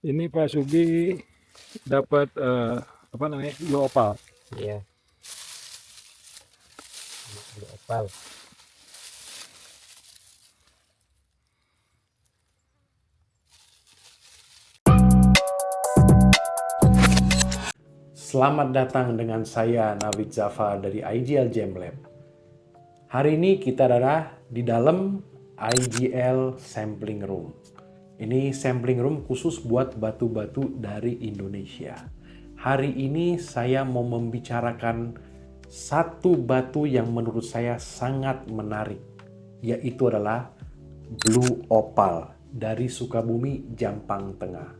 Ini Pak Sugi dapat apa namanya blue opal. Iya, blue opal. Selamat datang dengan saya Navid Zafar dari IGL Gem Lab. Hari ini kita ada di dalam IGL Sampling Room. Ini sampling room khusus buat batu-batu dari Indonesia. Hari ini saya mau membicarakan satu batu yang menurut saya sangat menarik, yaitu adalah blue opal dari Sukabumi, Jampang Tengah.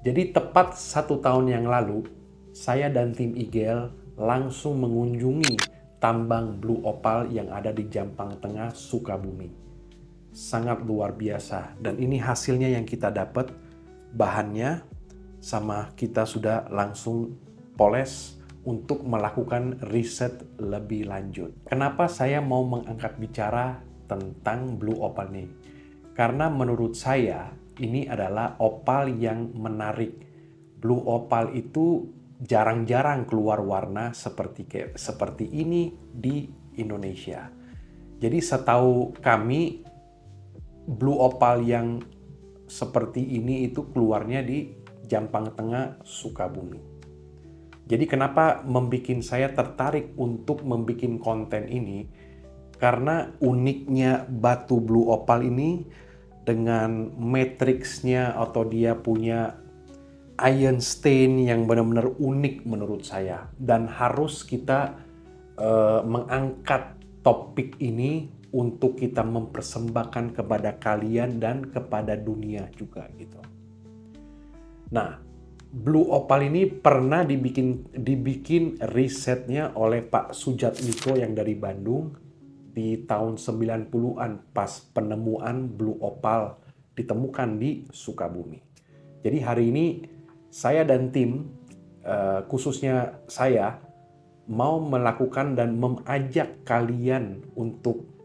Jadi tepat 1 tahun yang lalu, saya dan tim IGL langsung mengunjungi tambang blue opal yang ada di Jampang Tengah, Sukabumi. Sangat luar biasa. Dan ini hasilnya yang kita dapat, bahannya, sama kita sudah langsung poles untuk melakukan riset lebih lanjut. Kenapa saya mau mengangkat bicara tentang blue opal ini? Karena menurut saya ini adalah opal yang menarik. Blue opal itu jarang-jarang keluar warna seperti ini di Indonesia. Jadi setahu kami blue opal yang seperti ini itu keluarnya di Jampang Tengah, Sukabumi. Jadi kenapa membuat saya tertarik untuk membuat konten ini? Karena uniknya batu blue opal ini dengan matriksnya atau dia punya iron stain yang benar-benar unik menurut saya. Dan harus kita mengangkat topik ini untuk kita mempersembahkan kepada kalian dan kepada dunia juga gitu. Nah, blue opal ini pernah dibikin risetnya oleh Pak Sujatmiko yang dari Bandung di tahun 90-an pas penemuan blue opal ditemukan di Sukabumi. Jadi hari ini saya dan tim, khususnya saya, mau melakukan dan mengajak kalian untuk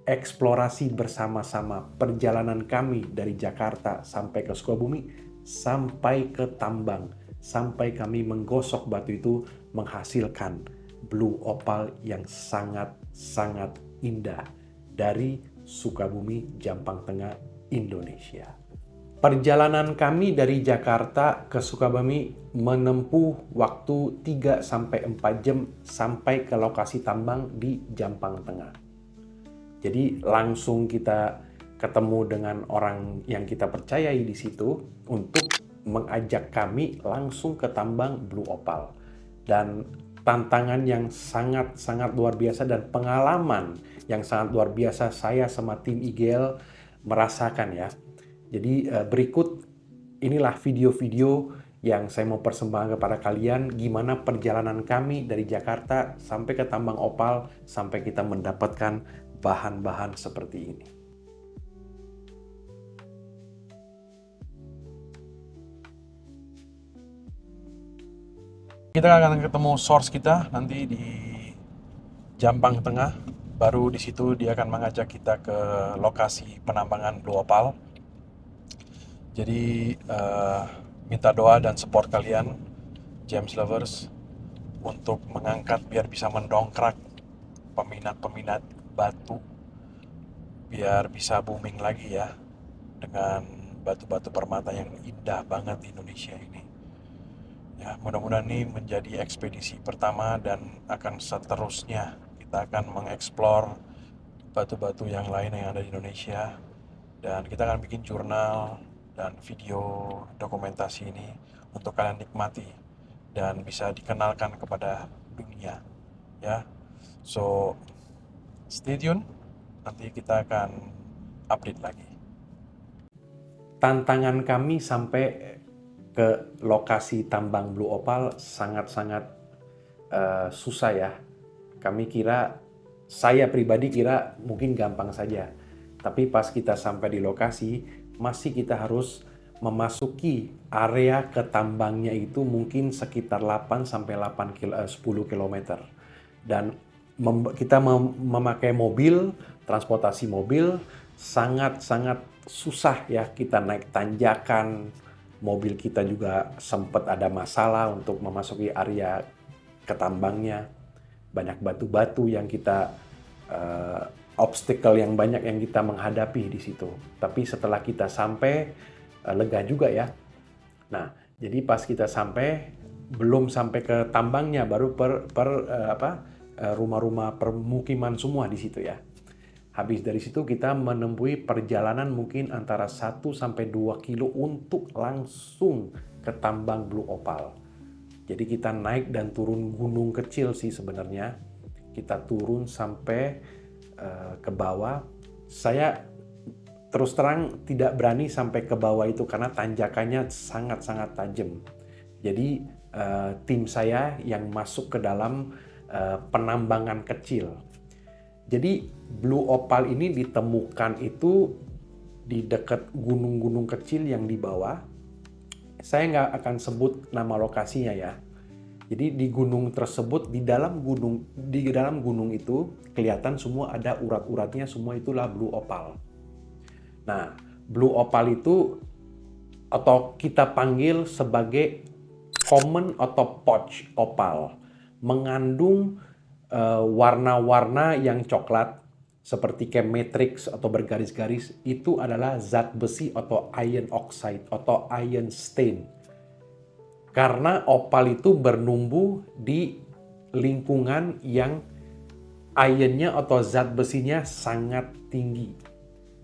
eksplorasi bersama-sama perjalanan kami dari Jakarta sampai ke Sukabumi, sampai ke tambang, sampai kami menggosok batu itu menghasilkan blue opal yang sangat-sangat indah dari Sukabumi, Jampang Tengah, Indonesia. Perjalanan kami dari Jakarta ke Sukabumi menempuh waktu 3-4 jam sampai ke lokasi tambang di Jampang Tengah. Jadi langsung kita ketemu dengan orang yang kita percayai di situ untuk mengajak kami langsung ke tambang blue opal. Dan tantangan yang sangat-sangat luar biasa dan pengalaman yang sangat luar biasa saya sama tim IGL merasakan ya. Jadi berikut inilah video-video yang saya mau persembahkan kepada kalian gimana perjalanan kami dari Jakarta sampai ke tambang opal sampai kita mendapatkan bahan-bahan seperti ini. Kita akan ketemu source kita nanti di Jampang Tengah. Baru di situ dia akan mengajak kita ke lokasi penambangan blue opal. Jadi minta doa dan support kalian, Gems Lovers, untuk mengangkat biar bisa mendongkrak peminat-peminat batu, biar bisa booming lagi ya dengan batu-batu permata yang indah banget di Indonesia ini. Ya, mudah-mudahan ini menjadi ekspedisi pertama dan akan seterusnya kita akan mengeksplor batu-batu yang lain yang ada di Indonesia, dan kita akan bikin jurnal dan video dokumentasi ini untuk kalian nikmati dan bisa dikenalkan kepada dunia ya. So stay tune, nanti kita akan update lagi. Tantangan kami sampai ke lokasi tambang blue opal sangat-sangat susah ya. Saya pribadi kira mungkin gampang saja. Tapi pas kita sampai di lokasi, masih kita harus memasuki area ke tambangnya itu mungkin sekitar 10 km. Dan kita memakai mobil, transportasi mobil, sangat-sangat susah ya, kita naik tanjakan, mobil kita juga sempat ada masalah untuk memasuki area ketambangnya. Banyak batu-batu yang kita obstacle yang banyak yang kita menghadapi di situ. Tapi setelah kita sampai lega juga ya. Nah, jadi pas kita sampai belum sampai ke tambangnya baru rumah-rumah permukiman semua di situ ya. Habis dari situ kita menempuhi perjalanan mungkin antara 1 sampai 2 kilo untuk langsung ke tambang Blue Opal. Jadi kita naik dan turun gunung kecil sih sebenarnya. Kita turun sampai ke bawah. Saya terus terang tidak berani sampai ke bawah itu karena tanjakannya sangat-sangat tajam. Jadi tim saya yang masuk ke dalam penambangan kecil. Jadi Blue Opal ini ditemukan itu di dekat gunung-gunung kecil yang di bawah. Saya nggak akan sebut nama lokasinya ya. Jadi di gunung tersebut, di dalam gunung itu kelihatan semua ada urat-uratnya, semua itulah Blue Opal. Nah, Blue Opal itu atau kita panggil sebagai common atau poch opal, mengandung warna-warna yang coklat seperti kayak matrix atau bergaris-garis. Itu adalah zat besi atau iron oxide atau iron stain. Karena opal itu bernumbuh di lingkungan yang ironnya atau zat besinya sangat tinggi.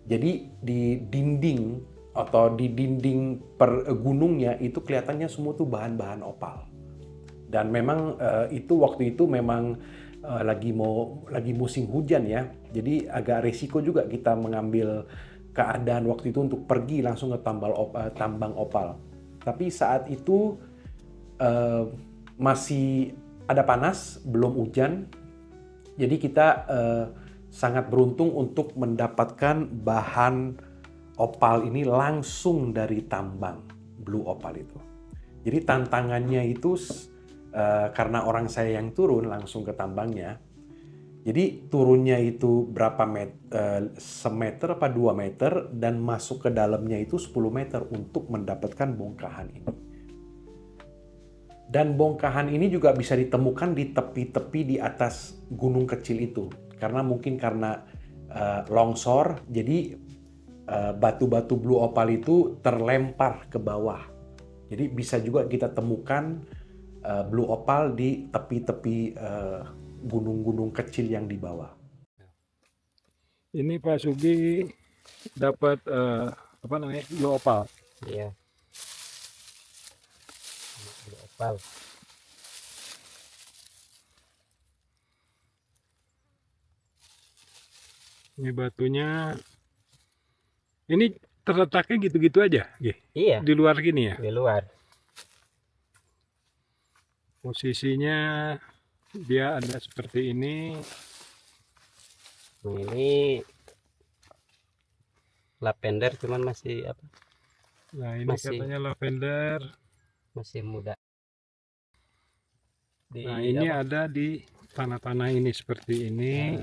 Jadi di dinding atau di dinding per gunungnya itu kelihatannya semua tuh bahan-bahan opal. Dan memang waktu itu memang lagi musim hujan ya. Jadi agak resiko juga kita mengambil keadaan waktu itu untuk pergi langsung ke tambang opal. Tapi saat itu masih ada panas, belum hujan. Jadi kita sangat beruntung untuk mendapatkan bahan opal ini langsung dari tambang Blue Opal itu. Jadi tantangannya itu karena orang saya yang turun langsung ke tambangnya. Jadi turunnya itu berapa meter, semeter apa 2 meter dan masuk ke dalamnya itu 10 meter untuk mendapatkan bongkahan ini. Dan bongkahan ini juga bisa ditemukan di tepi-tepi di atas gunung kecil itu. Karena longsor, jadi batu-batu Blue Opal itu terlempar ke bawah. Jadi bisa juga kita temukan Blue Opal di tepi-tepi gunung-gunung kecil yang di bawah. Ini Pak Sugi dapat Blue Opal. Iya. Blue Opal. Ini batunya. Ini terletaknya gitu-gitu aja, Iya. di luar gini ya. Di luar. Posisinya dia ada seperti ini. Ini lavender cuman masih apa? Nah ini Masih. katanya lavender. Masih muda. Nah ini ada di tanah-tanah ini seperti ini.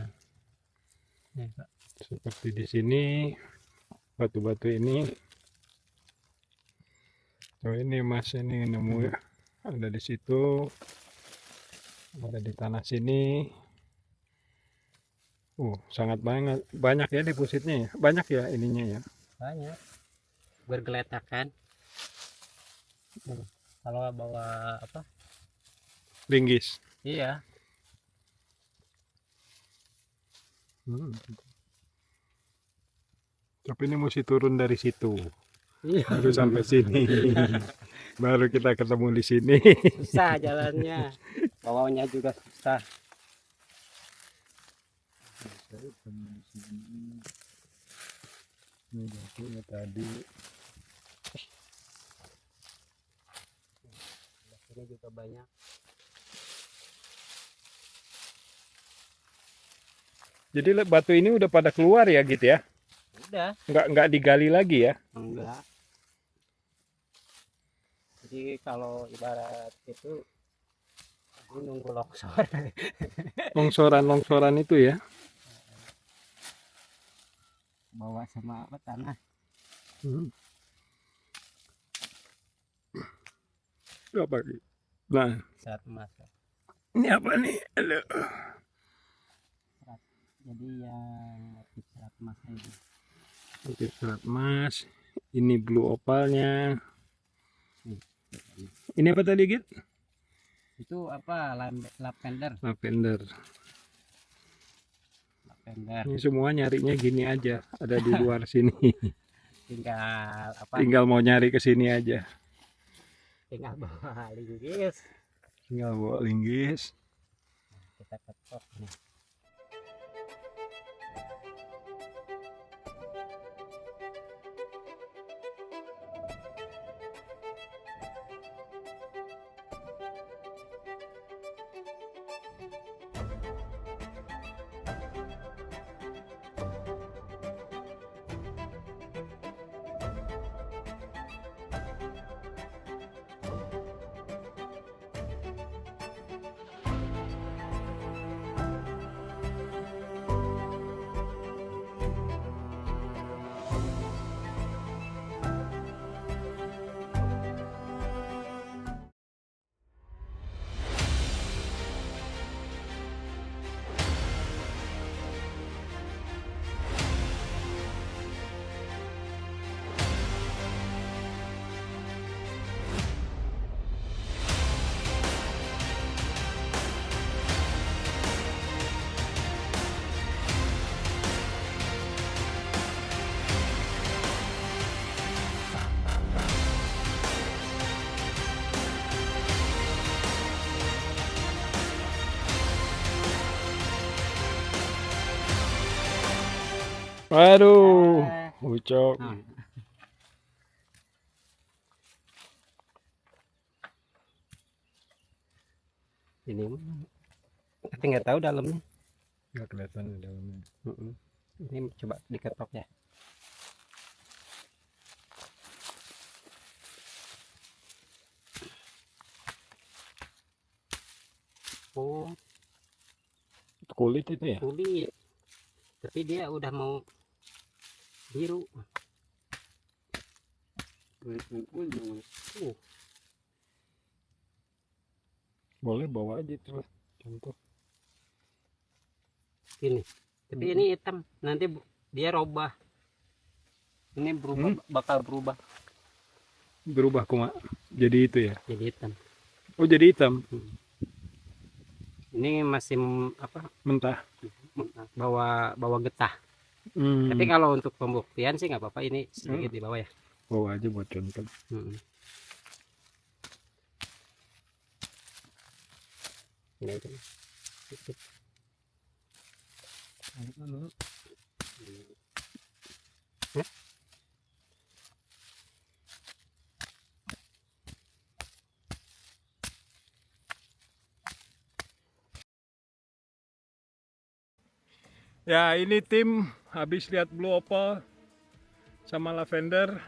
Seperti di sini batu-batu ini. Oh ini Mas ini nemu ya. Ada di situ. Ada di tanah sini. Sangat banyak ya depositnya ya. Banyak ya ininya ya. Banyak. Bergeletakan. Kalau bawa apa? Linggis. Iya. Tapi ini mesti turun dari situ. Iya. Baru sampai sini. Baru kita ketemu di sini. Susah jalannya. Bawanya juga susah. Ini batunya tadi. Ini juga banyak. Jadi batu ini udah pada keluar ya gitu ya? Udah. Nggak digali lagi ya? Enggak. Jadi kalau ibarat itu ini nunggu longsor. Longsoran itu ya? Bawa sama apa tanah. Apa Ki? Nah, serat emas. ini apa nih? Aduh. Serat. Jadi yang motif serat emas ini. Motif serat emas. Ini blue opalnya. Ini apa tadi Git? Itu apa? Lavender. Lavender. Lavender. Ini semua nyarinya gini aja. Ada di luar sini. Tinggal apa? Tinggal mau nyari ke sini aja. Tinggal bawa linggis. Tinggal bawa linggis. Kita ketok nih. Waduh, ucok. Nah, ini tapi nggak tahu dalamnya. Nggak kelihatan di dalamnya. Ini coba diketok ya. Oh, Kulit itu ya? kulit. Tapi dia udah mau biru. Boleh bawa aja terus. Contoh. Ini. Tapi ini hitam. Nanti dia robah. Ini berubah, bakal berubah Berubah kuma. Jadi itu ya. jadi hitam. Oh jadi hitam. Ini masih apa? Mentah. Bawa getah. Hmm. Tapi kalau untuk pembuktian sih nggak apa-apa. Ini sedikit di bawah ya. Bawa aja buat contoh. Ini aja. Sedikit. Hah? Ya ini tim habis lihat blue opal sama lavender.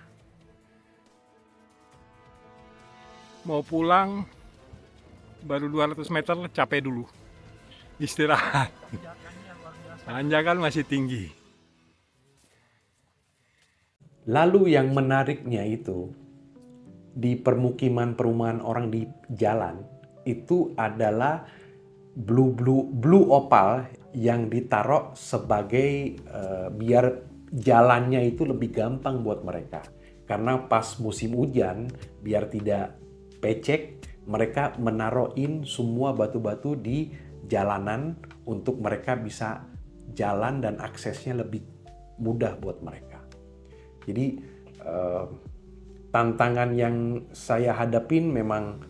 Mau pulang baru 200 meter capek dulu. Istirahat. Tanjakan masih tinggi. Lalu yang menariknya itu, di permukiman perumahan orang di jalan, itu adalah blue opal yang ditaruh sebagai biar jalannya itu lebih gampang buat mereka. Karena pas musim hujan, biar tidak pecek, mereka menaruhin semua batu-batu di jalanan untuk mereka bisa jalan dan aksesnya lebih mudah buat mereka. Jadi tantangan yang saya hadapin memang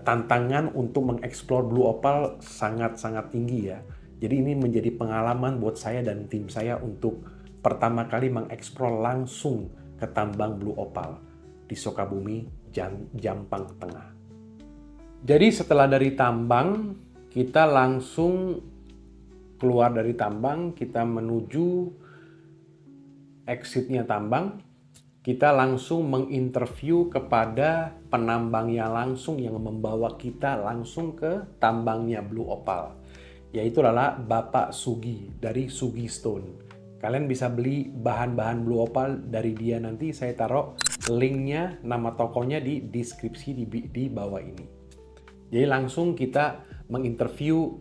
tantangan untuk mengeksplor blue opal sangat-sangat tinggi ya. Jadi ini menjadi pengalaman buat saya dan tim saya untuk pertama kali mengeksplor langsung ke tambang blue opal di Sukabumi, Jampang Tengah. Jadi setelah dari tambang, kita langsung keluar dari tambang, kita menuju exitnya tambang, kita langsung menginterview kepada penambangnya langsung yang membawa kita langsung ke tambangnya blue opal, yaitu adalah Bapak Sugi dari Sugi Stone. Kalian bisa beli bahan-bahan blue opal dari dia, nanti saya taruh Linknya, nama tokonya di deskripsi di bawah ini. Jadi langsung kita menginterview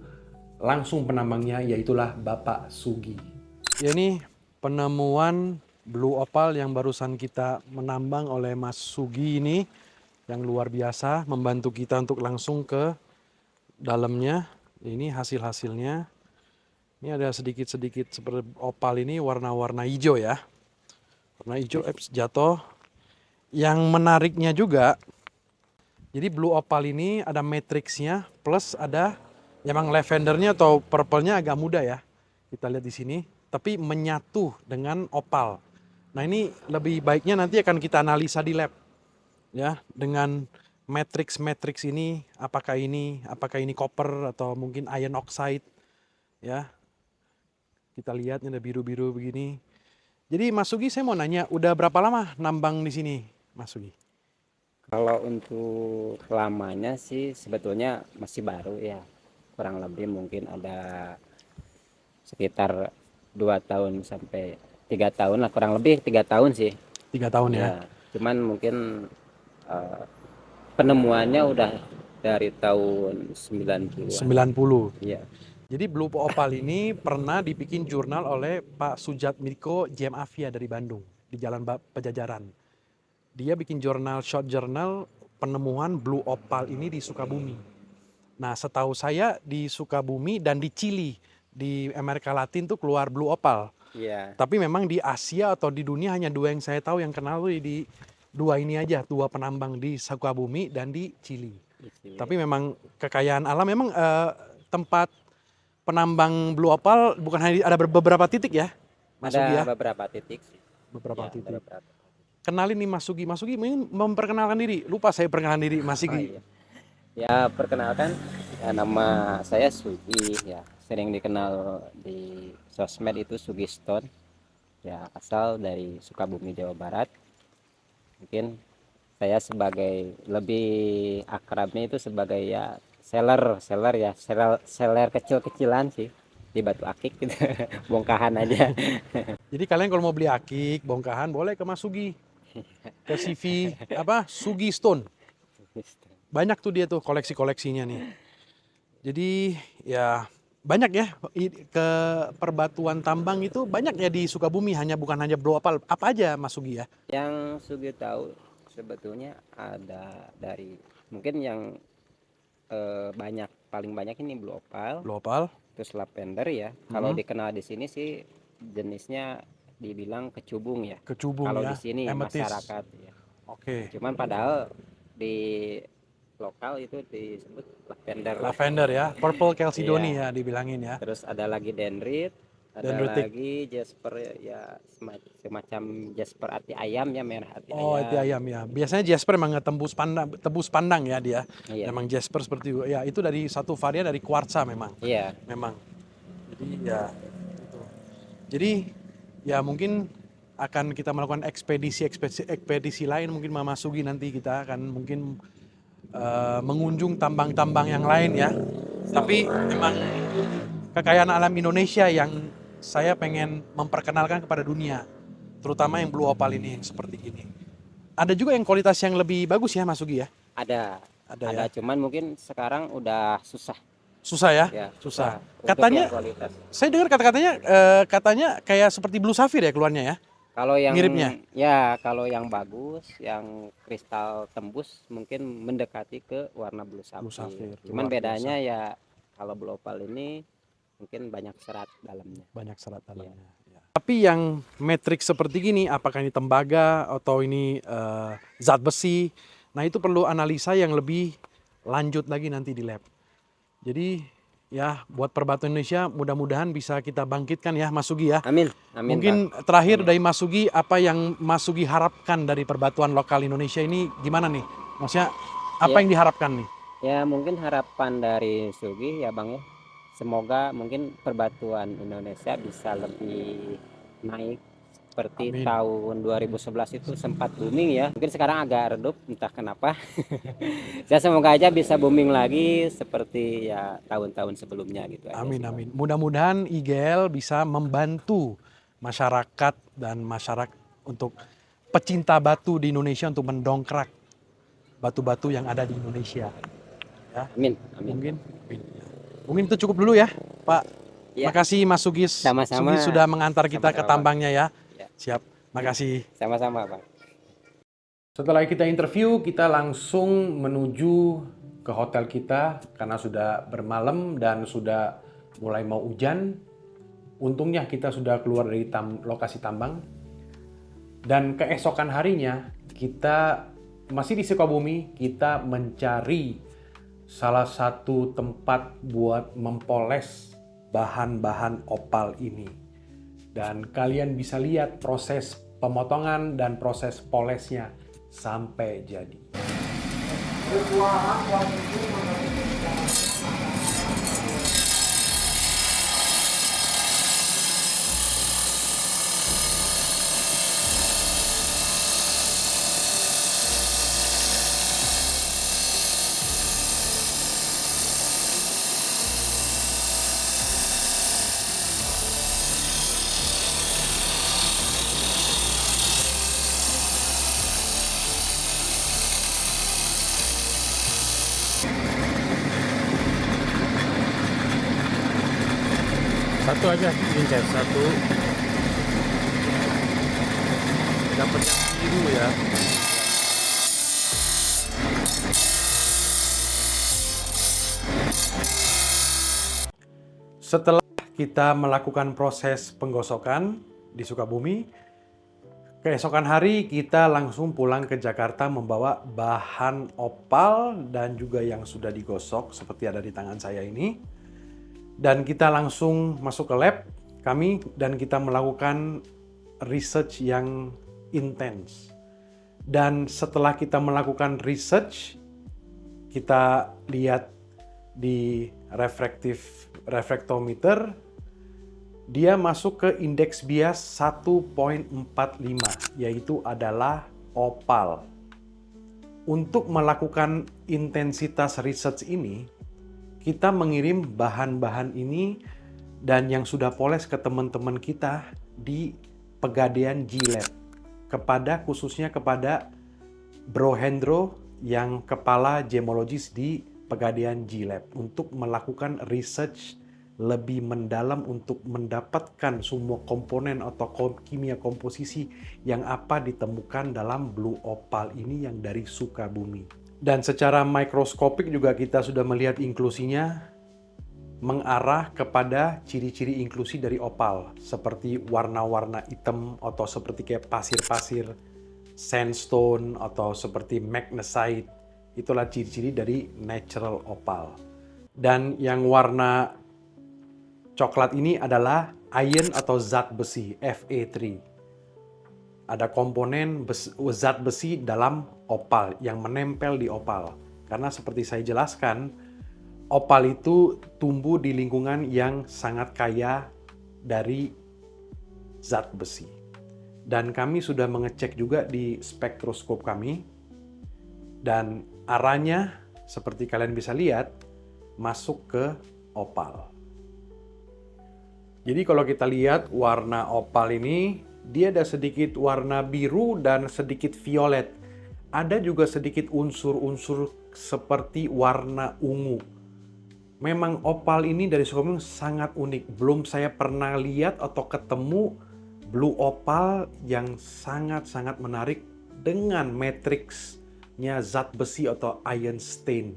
langsung penambangnya, yaitulah Bapak Sugi. Ya, ini penemuan blue opal yang barusan kita menambang oleh Mas Sugi ini, yang luar biasa membantu kita untuk langsung ke dalamnya. Ini hasil-hasilnya. Ini ada sedikit-sedikit seperti opal ini warna-warna hijau ya. Warna hijau jatuh. Yang menariknya juga, jadi blue opal ini ada matrixnya plus ada emang lavendernya atau purple-nya agak muda ya. Kita lihat di sini, tapi menyatu dengan opal. Nah, ini lebih baiknya nanti akan kita analisa di lab. Ya, dengan matrix ini apakah ini copper atau mungkin iron oxide ya. Kita lihat ini ada biru-biru begini. Jadi Mas Sugi, saya mau nanya, udah berapa lama nambang di sini, Mas Sugi? Kalau untuk lamanya sih sebetulnya masih baru ya, kurang lebih mungkin ada sekitar 2 tahun sampai 3 tahun lah, kurang lebih 3 tahun sih 3 tahun ya. ya. Cuman mungkin penemuannya udah dari tahun 90-an 90. ya. Jadi blue opal ini pernah dibikin jurnal oleh Pak Sujat Miko JM Avia dari Bandung di Jalan Pejajaran. Dia bikin jurnal, short journal penemuan blue opal ini di Sukabumi. Nah, setahu saya di Sukabumi dan di Chili di Amerika Latin tuh keluar blue opal. Iya. Tapi memang di Asia atau di dunia hanya 2 yang saya tahu yang kenal tuh di 2 ini aja, 2 penambang di Sukabumi dan di Chili. Tapi memang kekayaan alam memang tempat penambang blue opal bukan hanya ada beberapa titik ya, Mas Sugi ya? Ada beberapa titik sih. Beberapa Ya, titik. beberapa. Kenalin nih Mas Sugi. Mas Sugi mungkin memperkenalkan diri. Lupa saya perkenalan diri Mas Oh, Sugi. iya. Ya, perkenalkan, ya, nama saya Sugi ya. Sering dikenal di sosmed itu Sugi Stone. Ya, asal dari Sukabumi, Jawa Barat. Mungkin saya sebagai lebih akrabnya itu sebagai ya seller kecil-kecilan sih di Batu Akik gitu. Bongkahan aja. Jadi kalian kalau mau beli akik, bongkahan boleh ke Mas Sugi. Ke CV apa? Sugi Stone. Banyak tuh dia tuh koleksi-koleksinya nih. Jadi ya banyak ya ke perbatuan tambang itu banyak ya di Sukabumi, bukan hanya blue opal. Apa aja Mas Sugi ya? Yang Sugi tahu sebetulnya ada dari mungkin yang paling banyak ini blue opal, Blue opal. terus lavender ya. Kalau dikenal di sini sih jenisnya dibilang kecubung ya. Kecubung Kalau ya. di sini Amethyst. masyarakat ya. Oke. Cuman padahal di lokal itu disebut lavender. Lavender ya. Purple Chalcedony Iya. ya dibilangin ya. Terus ada lagi dendrit, ada Dendritic. lagi jasper ya, semacam jasper hati ayam ya, merah hati Oh, ayam. itu ayam ya. Biasanya jasper memang nggak tembus pandang ya dia. Iya. Memang jasper seperti itu. Ya, itu dari satu varian dari kuarsa memang. Iya. Memang. Jadi ya itu. Jadi ya mungkin akan kita melakukan ekspedisi lain mungkin Mama Sugi, nanti kita akan mungkin mengunjung tambang-tambang yang lain ya. Tapi memang kekayaan alam Indonesia yang saya pengen memperkenalkan kepada dunia, terutama yang blue opal ini yang seperti gini. Ada juga yang kualitas yang lebih bagus ya Mas Sugi ya? Ada ya? Cuman mungkin sekarang udah susah ya? ya. Susah. Untuk Katanya, yang kualitas. saya dengar katanya kayak seperti blue sapphire ya keluarnya ya? Kalau yang Miripnya? Ya, kalau yang bagus, yang kristal tembus mungkin mendekati ke warna blue sapphire. Cuman luar bedanya ya kalau blue opal ini mungkin banyak serat dalamnya. Banyak serat dalamnya. Ya. Tapi yang matrix seperti gini, apakah ini tembaga atau ini zat besi? Nah, itu perlu analisa yang lebih lanjut lagi nanti di lab. Jadi ya buat perbatuan Indonesia mudah-mudahan bisa kita bangkitkan ya Mas Sugi ya. Amin. Amin. Mungkin Pak. terakhir dari Mas Sugi, apa yang Mas Sugi harapkan dari perbatuan lokal Indonesia ini gimana nih? Maksudnya apa Ya. yang diharapkan nih? Ya, mungkin harapan dari Sugi ya Bang ya. Semoga mungkin perbatuan Indonesia bisa lebih naik seperti Amin. tahun 2011 itu sempat booming ya. Mungkin sekarang agak redup entah kenapa. Ya, semoga aja bisa booming lagi seperti ya tahun-tahun sebelumnya gitu aja. Amin, sih, Bang. amin. Mudah-mudahan IGL bisa membantu masyarakat dan masyarakat untuk pecinta batu di Indonesia untuk mendongkrak batu-batu yang ada di Indonesia. Ya, Amin, amin. mungkin itu cukup dulu ya, Pak. Ya. Makasih Mas Sugis. Sama-sama. Sugis sudah mengantar kita ke Sama-sama, tambangnya ya. Ya. Siap. Makasih. Sama-sama, Bang. Setelah kita interview, kita langsung menuju ke hotel kita karena sudah bermalam dan sudah mulai mau hujan. Untungnya kita sudah keluar dari lokasi tambang. Dan keesokan harinya kita masih di Sukabumi, kita mencari salah satu tempat buat mempoles bahan-bahan opal ini. Dan kalian bisa lihat proses pemotongan dan proses polesnya sampai jadi. Satu aja, Incer, satu. Dapat yang biru ya. Setelah kita melakukan proses penggosokan di Sukabumi, keesokan hari kita langsung pulang ke Jakarta membawa bahan opal dan juga yang sudah digosok seperti ada di tangan saya ini. Dan kita langsung masuk ke lab kami dan kita melakukan research yang intens. Dan setelah kita melakukan research, kita lihat di refraktometer, dia masuk ke indeks bias 1.45, yaitu adalah opal. Untuk melakukan intensitas research ini, kita mengirim bahan-bahan ini dan yang sudah poles ke teman-teman kita di Pegadaian G-Lab, khususnya kepada Bro Hendro yang kepala gemologis di Pegadaian G-Lab untuk melakukan research lebih mendalam untuk mendapatkan semua komponen atau kimia komposisi yang apa ditemukan dalam blue opal ini yang dari Sukabumi. Dan secara mikroskopik juga kita sudah melihat inklusinya mengarah kepada ciri-ciri inklusi dari opal seperti warna-warna hitam atau seperti kayak pasir-pasir, sandstone atau seperti magnesite. Itulah ciri-ciri dari natural opal. Dan yang warna coklat ini adalah iron atau zat besi, Fe3. Ada komponen zat besi dalam opal yang menempel di opal. Karena seperti saya jelaskan, opal itu tumbuh di lingkungan yang sangat kaya dari zat besi. Dan kami sudah mengecek juga di spektroskop kami. Dan arahnya, seperti kalian bisa lihat, masuk ke opal. Jadi kalau kita lihat warna opal ini, dia ada sedikit warna biru dan sedikit violet. Ada juga sedikit unsur-unsur seperti warna ungu. Memang opal ini dari Sukabumi sangat unik. Belum saya pernah lihat atau ketemu blue opal yang sangat-sangat menarik dengan matriksnya zat besi atau iron stain.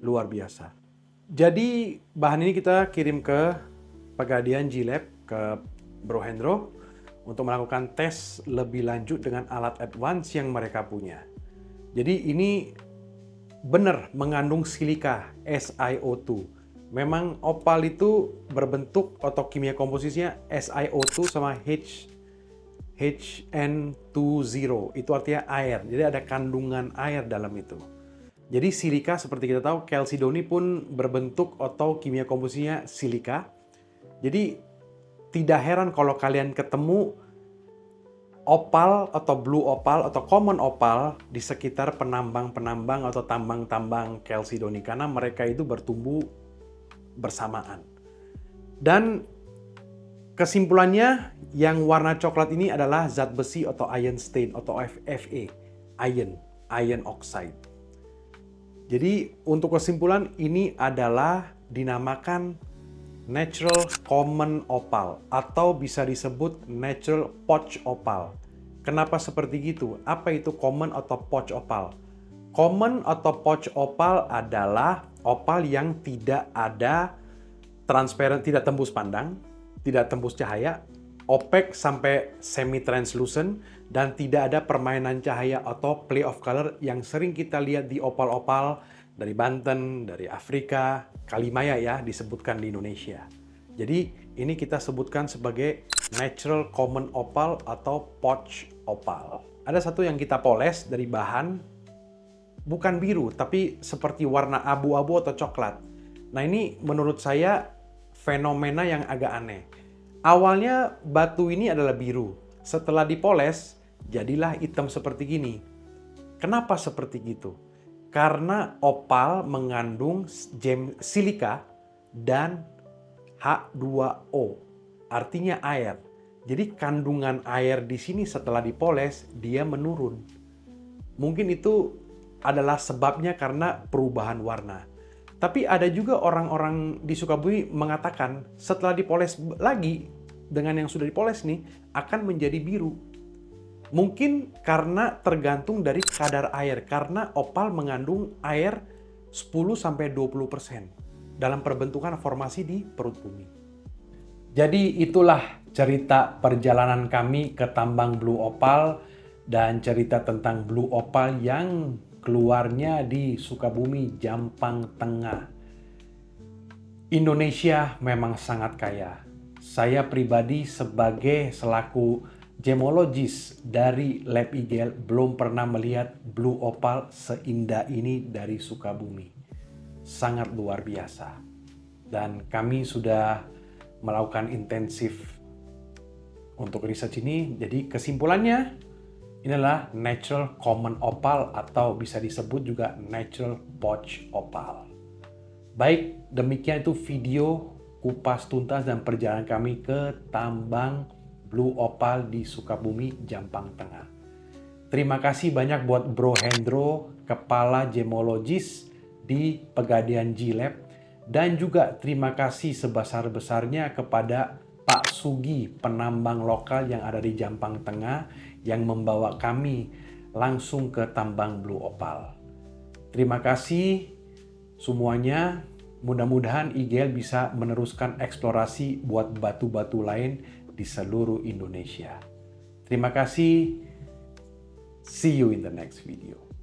Luar biasa. Jadi bahan ini kita kirim ke Pegadaian G-Lab, ke Bro Hendro untuk melakukan tes lebih lanjut dengan alat advance yang mereka punya. Jadi ini benar mengandung silika, SiO2. Memang opal itu berbentuk atau kimia komposisinya SiO2 sama HN20. Itu artinya air. Jadi ada kandungan air dalam itu. Jadi silika seperti kita tahu, chalcedony pun berbentuk atau kimia komposisinya silika. Jadi tidak heran kalau kalian ketemu opal atau blue opal atau common opal di sekitar penambang-penambang atau tambang-tambang chalcedony karena mereka itu bertumbuh bersamaan. Dan Kesimpulannya, yang warna coklat ini adalah zat besi atau iron stain atau Fe, iron oxide. Jadi untuk kesimpulan ini adalah dinamakan natural common opal atau bisa disebut natural potch opal. Kenapa seperti itu? Apa itu common atau potch opal? Common atau potch opal adalah opal yang tidak ada transparent, tidak tembus pandang, tidak tembus cahaya, opaque sampai semi-translucent, dan tidak ada permainan cahaya atau play of color yang sering kita lihat di opal-opal dari Banten, dari Afrika, Kalimaya ya disebutkan di Indonesia. Jadi ini kita sebutkan sebagai natural common opal atau potch opal. Ada satu yang kita poles dari bahan bukan biru, tapi seperti warna abu-abu atau coklat. Nah ini menurut saya fenomena yang agak aneh. Awalnya batu ini adalah biru. Setelah dipoles, jadilah hitam seperti gini. Kenapa seperti gitu? Karena opal mengandung silika dan H2O, artinya air. Jadi kandungan air di sini setelah dipoles, dia menurun. Mungkin itu adalah sebabnya karena perubahan warna. Tapi ada juga orang-orang di Sukabumi mengatakan setelah dipoles lagi dengan yang sudah dipoles nih akan menjadi biru. Mungkin karena tergantung dari kadar air, karena opal mengandung air 10-20% dalam perbentukan formasi di perut bumi. Jadi itulah cerita perjalanan kami ke tambang Blue Opal dan cerita tentang Blue Opal yang keluarnya di Sukabumi, Jampang Tengah. Indonesia memang sangat kaya. Saya pribadi sebagai selaku gemologis dari Lab IGL belum pernah melihat Blue Opal seindah ini dari Sukabumi. Sangat luar biasa. Dan kami sudah melakukan intensif untuk research ini. Jadi kesimpulannya, inilah natural common opal atau bisa disebut juga natural potch opal. Baik, demikian itu video kupas tuntas dan perjalanan kami ke tambang Blue Opal di Sukabumi, Jampang Tengah. Terima kasih banyak buat Bro Hendro, Kepala Gemologis di Pegadaian G-Lab. Dan juga terima kasih sebesar-besarnya kepada Pak Sugi, penambang lokal yang ada di Jampang Tengah, yang membawa kami langsung ke tambang Blue Opal. Terima kasih semuanya. Mudah-mudahan IGL bisa meneruskan eksplorasi buat batu-batu lain di seluruh Indonesia. Terima kasih. See you in the next video.